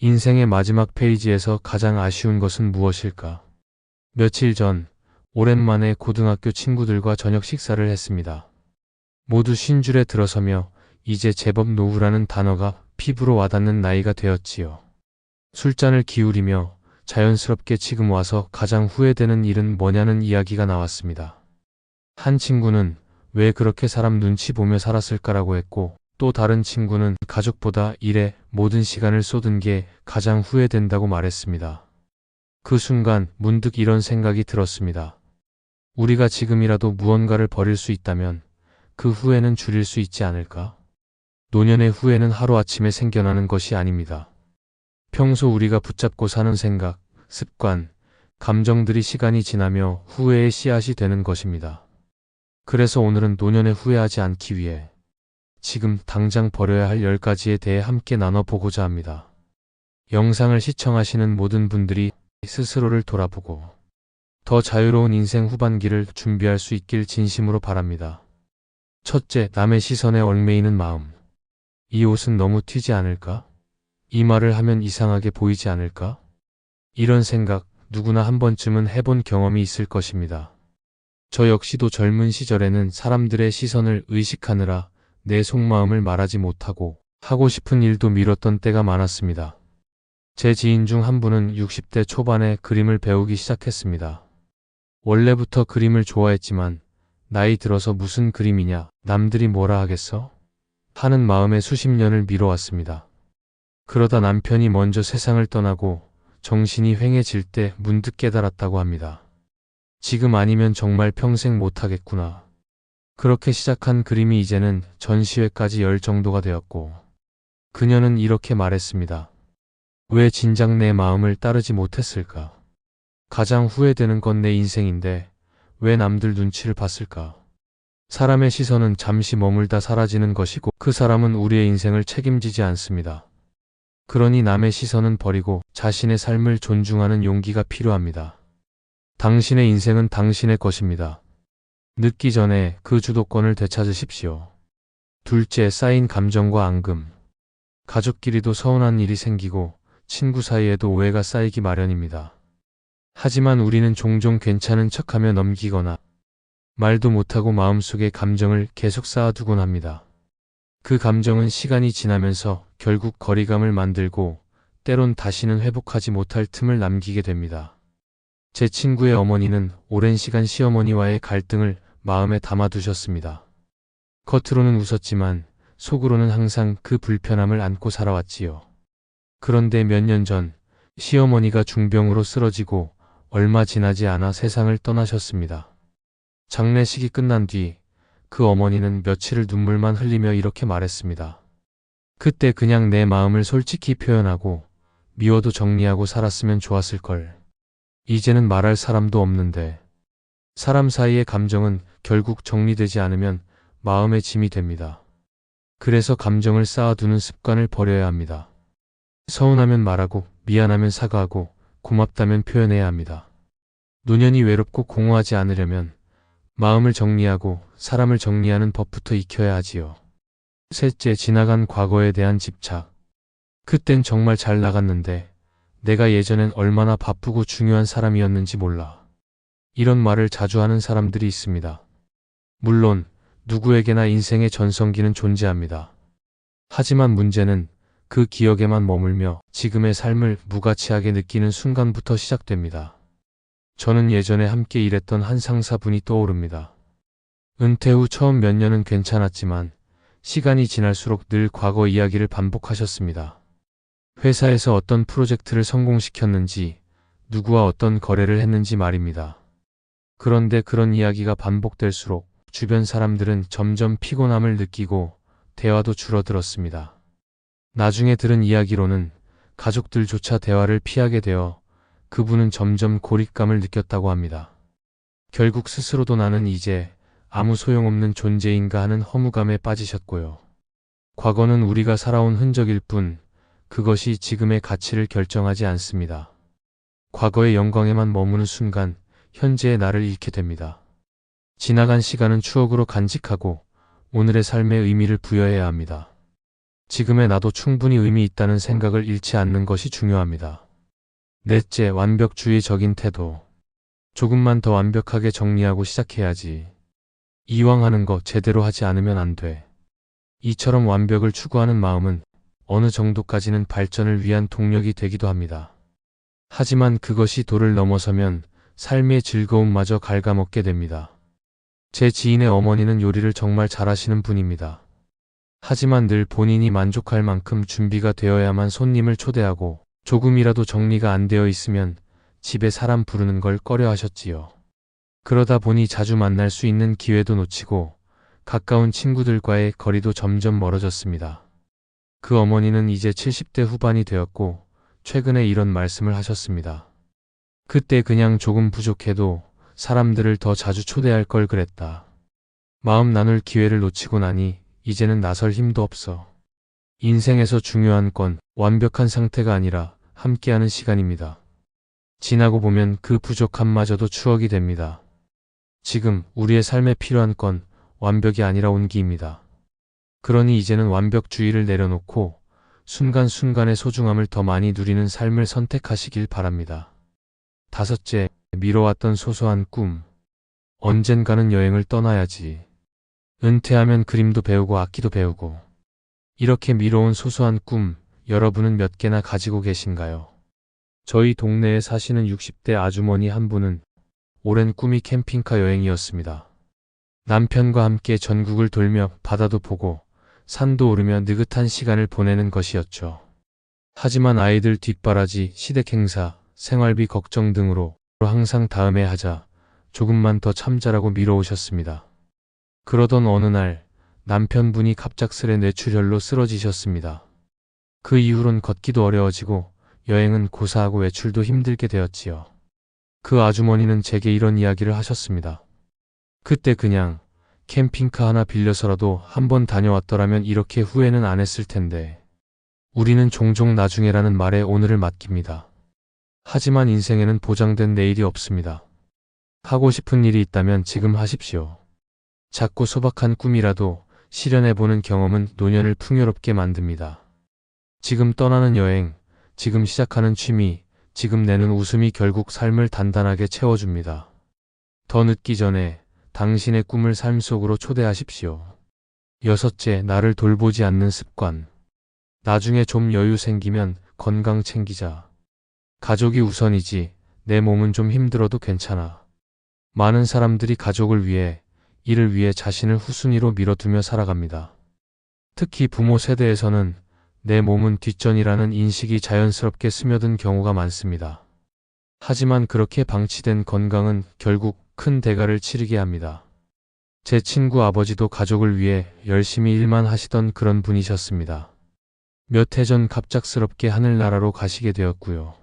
인생의 마지막 페이지에서 가장 아쉬운 것은 무엇일까? 며칠 전 오랜만에 고등학교 친구들과 저녁 식사를 했습니다. 모두 쉰줄에 들어서며 이제 제법 노후라는 단어가 피부로 와닿는 나이가 되었지요. 술잔을 기울이며 자연스럽게 지금 와서 가장 후회되는 일은 뭐냐는 이야기가 나왔습니다. 한 친구는 왜 그렇게 사람 눈치 보며 살았을까라고 했고, 또 다른 친구는 가족보다 일에 모든 시간을 쏟은 게 가장 후회된다고 말했습니다. 그 순간 문득 이런 생각이 들었습니다. 우리가 지금이라도 무언가를 버릴 수 있다면 그 후회는 줄일 수 있지 않을까? 노년의 후회는 하루아침에 생겨나는 것이 아닙니다. 평소 우리가 붙잡고 사는 생각, 습관, 감정들이 시간이 지나며 후회의 씨앗이 되는 것입니다. 그래서 오늘은 노년에 후회하지 않기 위해 지금 당장 버려야 할 10가지에 대해 함께 나눠보고자 합니다. 영상을 시청하시는 모든 분들이 스스로를 돌아보고 더 자유로운 인생 후반기를 준비할 수 있길 진심으로 바랍니다. 첫째, 남의 시선에 얽매이는 마음. 이 옷은 너무 튀지 않을까? 이 말을 하면 이상하게 보이지 않을까? 이런 생각 누구나 한 번쯤은 해본 경험이 있을 것입니다. 저 역시도 젊은 시절에는 사람들의 시선을 의식하느라 내 속마음을 말하지 못하고 하고 싶은 일도 미뤘던 때가 많았습니다. 제 지인 중 한 분은 60대 초반에 그림을 배우기 시작했습니다. 원래부터 그림을 좋아했지만 나이 들어서 무슨 그림이냐, 남들이 뭐라 하겠어? 하는 마음에 수십 년을 미뤄왔습니다. 그러다 남편이 먼저 세상을 떠나고 정신이 휑해질 때 문득 깨달았다고 합니다. 지금 아니면 정말 평생 못하겠구나. 그렇게 시작한 그림이 이제는 전시회까지 열 정도가 되었고, 그녀는 이렇게 말했습니다. 왜 진작 내 마음을 따르지 못했을까? 가장 후회되는 건 내 인생인데 왜 남들 눈치를 봤을까? 사람의 시선은 잠시 머물다 사라지는 것이고 그 사람은 우리의 인생을 책임지지 않습니다. 그러니 남의 시선은 버리고 자신의 삶을 존중하는 용기가 필요합니다. 당신의 인생은 당신의 것입니다. 늦기 전에 그 주도권을 되찾으십시오. 둘째, 쌓인 감정과 앙금. 가족끼리도 서운한 일이 생기고 친구 사이에도 오해가 쌓이기 마련입니다. 하지만 우리는 종종 괜찮은 척하며 넘기거나 말도 못하고 마음속에 감정을 계속 쌓아두곤 합니다. 그 감정은 시간이 지나면서 결국 거리감을 만들고 때론 다시는 회복하지 못할 틈을 남기게 됩니다. 제 친구의 어머니는 오랜 시간 시어머니와의 갈등을 마음에 담아두셨습니다. 겉으로는 웃었지만 속으로는 항상 그 불편함을 안고 살아왔지요. 그런데 몇 년 전 시어머니가 중병으로 쓰러지고 얼마 지나지 않아 세상을 떠나셨습니다. 장례식이 끝난 뒤 그 어머니는 며칠을 눈물만 흘리며 이렇게 말했습니다. 그때 그냥 내 마음을 솔직히 표현하고 미워도 정리하고 살았으면 좋았을걸. 이제는 말할 사람도 없는데. 사람 사이의 감정은 결국 정리되지 않으면 마음의 짐이 됩니다. 그래서 감정을 쌓아두는 습관을 버려야 합니다. 서운하면 말하고 미안하면 사과하고 고맙다면 표현해야 합니다. 노년이 외롭고 공허하지 않으려면 마음을 정리하고 사람을 정리하는 법부터 익혀야 하지요. 셋째, 지나간 과거에 대한 집착. 그땐 정말 잘 나갔는데 내가 예전엔 얼마나 바쁘고 중요한 사람이었는지 몰라. 이런 말을 자주 하는 사람들이 있습니다. 물론 누구에게나 인생의 전성기는 존재합니다. 하지만 문제는 그 기억에만 머물며 지금의 삶을 무가치하게 느끼는 순간부터 시작됩니다. 저는 예전에 함께 일했던 한 상사분이 떠오릅니다. 은퇴 후 처음 몇 년은 괜찮았지만 시간이 지날수록 늘 과거 이야기를 반복하셨습니다. 회사에서 어떤 프로젝트를 성공시켰는지, 누구와 어떤 거래를 했는지 말입니다. 그런데 그런 이야기가 반복될수록 주변 사람들은 점점 피곤함을 느끼고 대화도 줄어들었습니다. 나중에 들은 이야기로는 가족들조차 대화를 피하게 되어 그분은 점점 고립감을 느꼈다고 합니다. 결국 스스로도 나는 이제 아무 소용없는 존재인가 하는 허무감에 빠지셨고요. 과거는 우리가 살아온 흔적일 뿐 그것이 지금의 가치를 결정하지 않습니다. 과거의 영광에만 머무는 순간 현재의 나를 잃게 됩니다. 지나간 시간은 추억으로 간직하고 오늘의 삶에 의미를 부여해야 합니다. 지금의 나도 충분히 의미 있다는 생각을 잃지 않는 것이 중요합니다. 넷째, 완벽주의적인 태도. 조금만 더 완벽하게 정리하고 시작해야지. 이왕 하는 거 제대로 하지 않으면 안 돼. 이처럼 완벽을 추구하는 마음은 어느 정도까지는 발전을 위한 동력이 되기도 합니다. 하지만 그것이 도를 넘어서면 삶의 즐거움마저 갉아먹게 됩니다. 제 지인의 어머니는 요리를 정말 잘하시는 분입니다. 하지만 늘 본인이 만족할 만큼 준비가 되어야만 손님을 초대하고 조금이라도 정리가 안 되어 있으면 집에 사람 부르는 걸 꺼려 하셨지요. 그러다 보니 자주 만날 수 있는 기회도 놓치고 가까운 친구들과의 거리도 점점 멀어졌습니다. 그 어머니는 이제 70대 후반이 되었고 최근에 이런 말씀을 하셨습니다. 그때 그냥 조금 부족해도 사람들을 더 자주 초대할 걸 그랬다. 마음 나눌 기회를 놓치고 나니 이제는 나설 힘도 없어. 인생에서 중요한 건 완벽한 상태가 아니라 함께하는 시간입니다. 지나고 보면 그 부족함마저도 추억이 됩니다. 지금 우리의 삶에 필요한 건 완벽이 아니라 온기입니다. 그러니 이제는 완벽주의를 내려놓고 순간순간의 소중함을 더 많이 누리는 삶을 선택하시길 바랍니다. 다섯째, 미뤄왔던 소소한 꿈. 언젠가는 여행을 떠나야지. 은퇴하면 그림도 배우고 악기도 배우고. 이렇게 미뤄온 소소한 꿈, 여러분은 몇 개나 가지고 계신가요? 저희 동네에 사시는 60대 아주머니 한 분은 오랜 꿈이 캠핑카 여행이었습니다. 남편과 함께 전국을 돌며 바다도 보고 산도 오르며 느긋한 시간을 보내는 것이었죠. 하지만 아이들 뒷바라지, 시댁 행사, 생활비 걱정 등으로 항상 다음에 하자, 조금만 더 참자라고 미뤄오셨습니다. 그러던 어느 날 남편분이 갑작스레 뇌출혈로 쓰러지셨습니다. 그 이후론 걷기도 어려워지고 여행은 고사하고 외출도 힘들게 되었지요. 그 아주머니는 제게 이런 이야기를 하셨습니다. 그때 그냥 캠핑카 하나 빌려서라도 한번 다녀왔더라면 이렇게 후회는 안 했을 텐데. 우리는 종종 나중에라는 말에 오늘을 맡깁니다. 하지만 인생에는 보장된 내일이 없습니다. 하고 싶은 일이 있다면 지금 하십시오. 작고 소박한 꿈이라도 실현해보는 경험은 노년을 풍요롭게 만듭니다. 지금 떠나는 여행, 지금 시작하는 취미, 지금 내는 웃음이 결국 삶을 단단하게 채워줍니다. 더 늦기 전에 당신의 꿈을 삶 속으로 초대하십시오. 여섯째, 나를 돌보지 않는 습관. 나중에 좀 여유 생기면 건강 챙기자. 가족이 우선이지, 내 몸은 좀 힘들어도 괜찮아. 많은 사람들이 가족을 위해, 이를 위해 자신을 후순위로 밀어두며 살아갑니다. 특히 부모 세대에서는 내 몸은 뒷전이라는 인식이 자연스럽게 스며든 경우가 많습니다. 하지만 그렇게 방치된 건강은 결국 큰 대가를 치르게 합니다. 제 친구 아버지도 가족을 위해 열심히 일만 하시던 그런 분이셨습니다. 몇 해 전 갑작스럽게 하늘나라로 가시게 되었고요.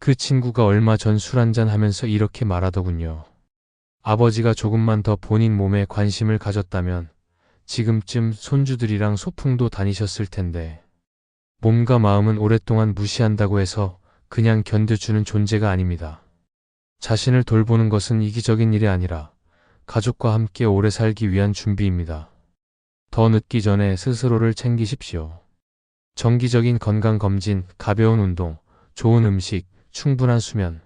그 친구가 얼마 전 술 한잔 하면서 이렇게 말하더군요. 아버지가 조금만 더 본인 몸에 관심을 가졌다면 지금쯤 손주들이랑 소풍도 다니셨을 텐데. 몸과 마음은 오랫동안 무시한다고 해서 그냥 견뎌주는 존재가 아닙니다. 자신을 돌보는 것은 이기적인 일이 아니라 가족과 함께 오래 살기 위한 준비입니다. 더 늦기 전에 스스로를 챙기십시오. 정기적인 건강검진, 가벼운 운동, 좋은 음식, 충분한 수면.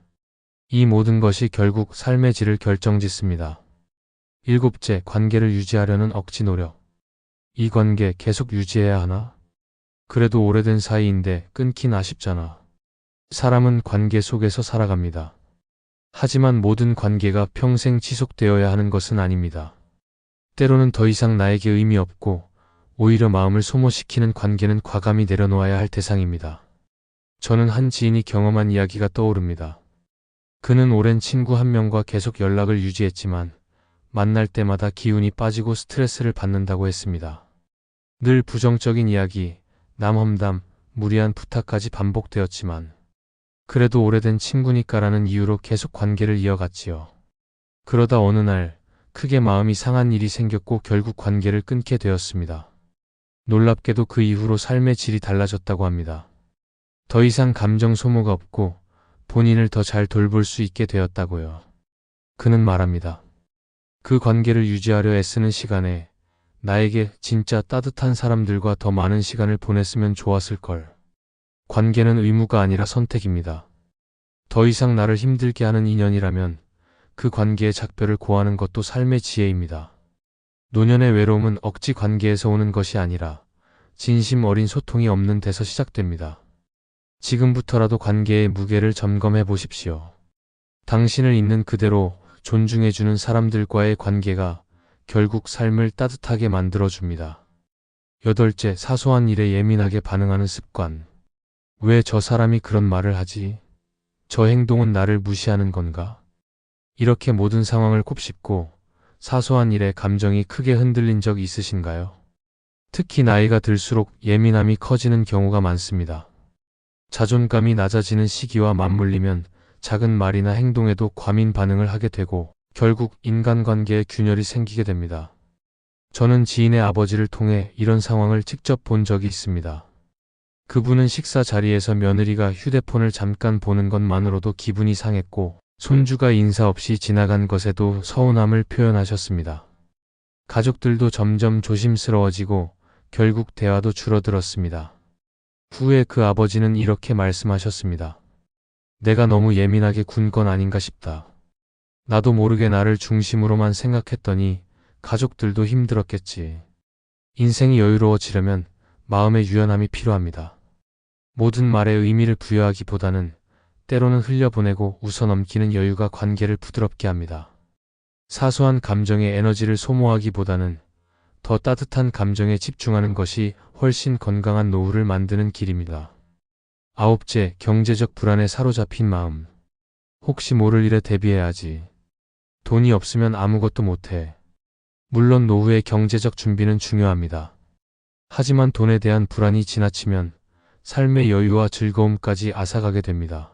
이 모든 것이 결국 삶의 질을 결정짓습니다. 일곱째, 관계를 유지하려는 억지 노력. 이 관계 계속 유지해야 하나? 그래도 오래된 사이인데 끊긴 아쉽잖아. 사람은 관계 속에서 살아갑니다. 하지만 모든 관계가 평생 지속되어야 하는 것은 아닙니다. 때로는 더 이상 나에게 의미 없고 오히려 마음을 소모시키는 관계는 과감히 내려놓아야 할 대상입니다. 저는 한 지인이 경험한 이야기가 떠오릅니다. 그는 오랜 친구 한 명과 계속 연락을 유지했지만 만날 때마다 기운이 빠지고 스트레스를 받는다고 했습니다. 늘 부정적인 이야기, 남 험담, 무리한 부탁까지 반복되었지만 그래도 오래된 친구니까라는 이유로 계속 관계를 이어갔지요. 그러다 어느 날 크게 마음이 상한 일이 생겼고 결국 관계를 끊게 되었습니다. 놀랍게도 그 이후로 삶의 질이 달라졌다고 합니다. 더 이상 감정 소모가 없고 본인을 더 잘 돌볼 수 있게 되었다고요. 그는 말합니다. 그 관계를 유지하려 애쓰는 시간에 나에게 진짜 따뜻한 사람들과 더 많은 시간을 보냈으면 좋았을걸. 관계는 의무가 아니라 선택입니다. 더 이상 나를 힘들게 하는 인연이라면 그 관계의 작별을 고하는 것도 삶의 지혜입니다. 노년의 외로움은 억지 관계에서 오는 것이 아니라 진심 어린 소통이 없는 데서 시작됩니다. 지금부터라도 관계의 무게를 점검해 보십시오. 당신을 있는 그대로 존중해주는 사람들과의 관계가 결국 삶을 따뜻하게 만들어줍니다. 8째, 사소한 일에 예민하게 반응하는 습관. 왜 저 사람이 그런 말을 하지? 저 행동은 나를 무시하는 건가? 이렇게 모든 상황을 곱씹고 사소한 일에 감정이 크게 흔들린 적 있으신가요? 특히 나이가 들수록 예민함이 커지는 경우가 많습니다. 자존감이 낮아지는 시기와 맞물리면 작은 말이나 행동에도 과민 반응을 하게 되고 결국 인간관계에 균열이 생기게 됩니다. 저는 지인의 아버지를 통해 이런 상황을 직접 본 적이 있습니다. 그분은 식사 자리에서 며느리가 휴대폰을 잠깐 보는 것만으로도 기분이 상했고 손주가 인사 없이 지나간 것에도 서운함을 표현하셨습니다. 가족들도 점점 조심스러워지고 결국 대화도 줄어들었습니다. 후에 그 아버지는 이렇게 말씀하셨습니다. 내가 너무 예민하게 군 건 아닌가 싶다. 나도 모르게 나를 중심으로만 생각했더니 가족들도 힘들었겠지. 인생이 여유로워지려면 마음의 유연함이 필요합니다. 모든 말에 의미를 부여하기보다는 때로는 흘려보내고 웃어넘기는 여유가 관계를 부드럽게 합니다. 사소한 감정에 에너지를 소모하기보다는 더 따뜻한 감정에 집중하는 것이 훨씬 건강한 노후를 만드는 길입니다. 9째, 경제적 불안에 사로잡힌 마음. 혹시 모를 일에 대비해야지. 돈이 없으면 아무것도 못해. 물론 노후의 경제적 준비는 중요합니다. 하지만 돈에 대한 불안이 지나치면 삶의 여유와 즐거움까지 앗아가게 됩니다.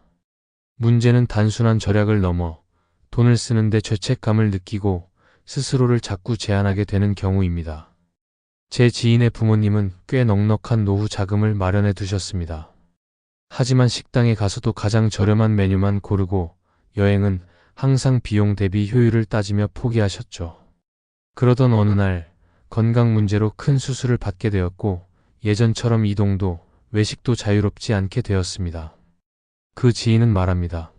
문제는 단순한 절약을 넘어 돈을 쓰는데 죄책감을 느끼고 스스로를 자꾸 제한하게 되는 경우입니다. 제 지인의 부모님은 꽤 넉넉한 노후 자금을 마련해 두셨습니다. 하지만 식당에 가서도 가장 저렴한 메뉴만 고르고 여행은 항상 비용 대비 효율을 따지며 포기하셨죠. 그러던 어느 날 건강 문제로 큰 수술을 받게 되었고 예전처럼 이동도 외식도 자유롭지 않게 되었습니다. 그 지인은 말합니다.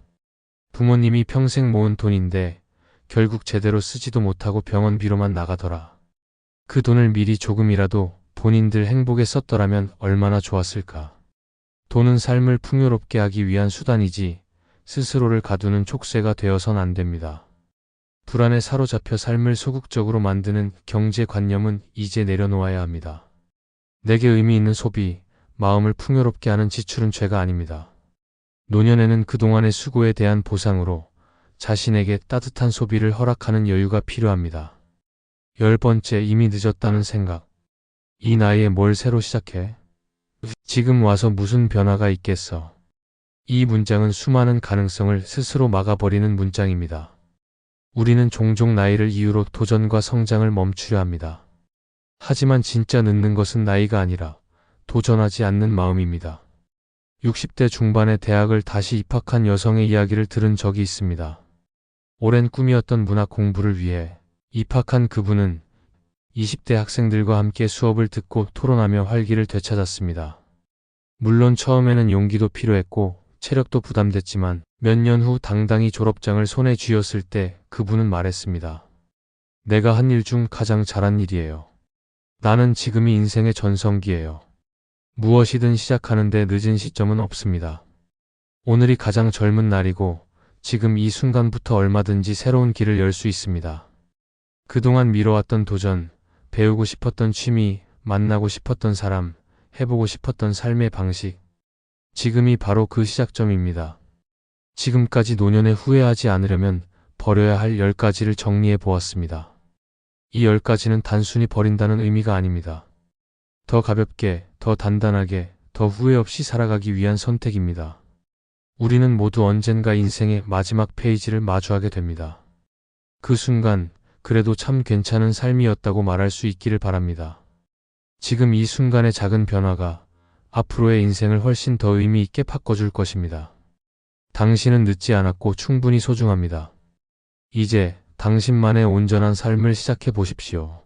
부모님이 평생 모은 돈인데 결국 제대로 쓰지도 못하고 병원비로만 나가더라. 그 돈을 미리 조금이라도 본인들 행복에 썼더라면 얼마나 좋았을까. 돈은 삶을 풍요롭게 하기 위한 수단이지 스스로를 가두는 촉새가 되어선 안 됩니다. 불안에 사로잡혀 삶을 소극적으로 만드는 경제관념은 이제 내려놓아야 합니다. 내게 의미 있는 소비, 마음을 풍요롭게 하는 지출은 죄가 아닙니다. 노년에는 그동안의 수고에 대한 보상으로 자신에게 따뜻한 소비를 허락하는 여유가 필요합니다. 10번째, 이미 늦었다는 생각. 이 나이에 뭘 새로 시작해? 지금 와서 무슨 변화가 있겠어? 이 문장은 수많은 가능성을 스스로 막아버리는 문장입니다. 우리는 종종 나이를 이유로 도전과 성장을 멈추려 합니다. 하지만 진짜 늦는 것은 나이가 아니라 도전하지 않는 마음입니다. 60대 중반에 대학을 다시 입학한 여성의 이야기를 들은 적이 있습니다. 오랜 꿈이었던 문학 공부를 위해 입학한 그분은 20대 학생들과 함께 수업을 듣고 토론하며 활기를 되찾았습니다. 물론 처음에는 용기도 필요했고 체력도 부담됐지만 몇 년 후 당당히 졸업장을 손에 쥐었을 때 그분은 말했습니다. 내가 한 일 중 가장 잘한 일이에요. 나는 지금이 인생의 전성기예요. 무엇이든 시작하는데 늦은 시점은 없습니다. 오늘이 가장 젊은 날이고 지금 이 순간부터 얼마든지 새로운 길을 열 수 있습니다. 그동안 미뤄왔던 도전, 배우고 싶었던 취미, 만나고 싶었던 사람, 해보고 싶었던 삶의 방식. 지금이 바로 그 시작점입니다. 지금까지 노년에 후회하지 않으려면 버려야 할 10가지를 정리해 보았습니다. 이 10가지는 단순히 버린다는 의미가 아닙니다. 더 가볍게, 더 단단하게, 더 후회 없이 살아가기 위한 선택입니다. 우리는 모두 언젠가 인생의 마지막 페이지를 마주하게 됩니다. 그 순간, 그래도 참 괜찮은 삶이었다고 말할 수 있기를 바랍니다. 지금 이 순간의 작은 변화가 앞으로의 인생을 훨씬 더 의미 있게 바꿔줄 것입니다. 당신은 늦지 않았고 충분히 소중합니다. 이제 당신만의 온전한 삶을 시작해 보십시오.